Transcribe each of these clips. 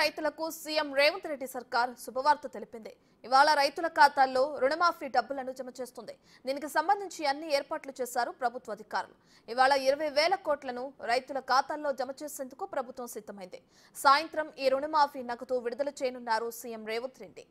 రైతులకు సీఎం రేవంత్ రెడ్డి సర్కార్ శుభవార్త తెలిపింది. ఇవాళ రైతుల ఖాతాల్లో రుణమాఫీ డబ్బులను జమ చేస్తుంది. దీనికి సంబంధించి అన్ని ఏర్పాట్లు చేశారు ప్రభుత్వ అధికారులు. ఇవాళ 20,000 కోట్లను రైతుల ఖాతాల్లో జమ చేసేందుకు ప్రభుత్వం సిద్ధమైంది. సాయంత్రం ఈ రుణమాఫీ నగదు విడుదల చేయనున్నారు సీఎం రేవంత్ రెడ్డి.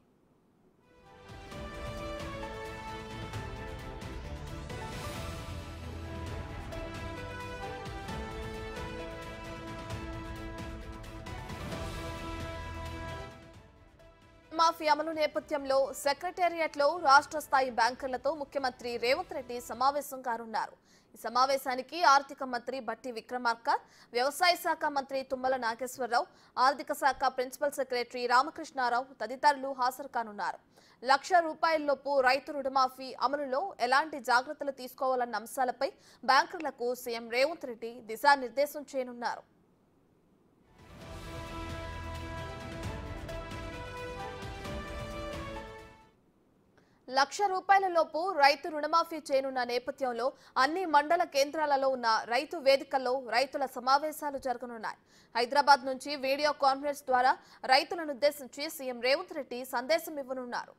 మాఫీ అమలు నేపథ్యంలో సెక్రటేరియట్లో రాష్ట్ర స్థాయి బ్యాంకర్లతో ముఖ్యమంత్రి రేవంత్ రెడ్డి సమావేశం కానున్నారు. ఈ సమావేశానికి ఆర్థిక మంత్రి బట్టి విక్రమార్క, వ్యవసాయ శాఖ మంత్రి తుమ్మల నాగేశ్వరరావు, ఆర్థిక శాఖ ప్రిన్సిపల్ సెక్రటరీ రామకృష్ణారావు తదితరులు హాజరు కానున్నారు. ₹1,00,000 రైతు రుణమాఫీ అమలులో ఎలాంటి జాగ్రత్తలు తీసుకోవాలన్న అంశాలపై బ్యాంకర్లకు సీఎం రేవంత్ రెడ్డి దిశానిర్దేశం చేయనున్నారు. ₹1,00,000 రైతు రుణమాఫీ చేయనున్న నేపథ్యంలో అన్ని మండల కేంద్రాలలో ఉన్న రైతు వేదికల్లో రైతుల సమావేశాలు జరగనున్నాయి. హైదరాబాద్ నుంచి వీడియో కాన్ఫరెన్స్ ద్వారా రైతులను ఉద్దేశించి సీఎం రేవంత్ రెడ్డి సందేశం ఇవ్వనున్నారు.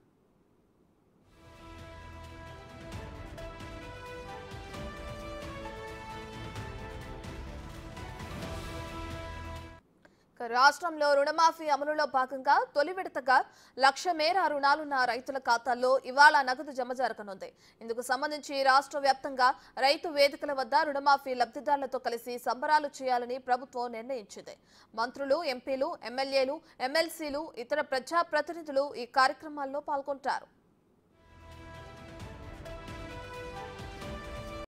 రాష్ట్రంలో రుణమాఫీ అమలులో భాగంగా తొలి విడతగా 1,00,000 మేర రుణాలున్న రైతుల ఖాతాల్లో ఇవాళ నగదు జమ జరగనుంది. ఇందుకు సంబంధించి రాష్ట్ర వ్యాప్తంగా రైతు వేదికల వద్ద రుణమాఫీ లబ్ధిదారులతో కలిసి సంబరాలు చేయాలని ప్రభుత్వం నిర్ణయించింది. మంత్రులు, ఎంపీలు, ఎమ్మెల్యేలు, ఎమ్మెల్సీలు, ఇతర ప్రజాప్రతినిధులు ఈ కార్యక్రమాల్లో పాల్గొంటారు.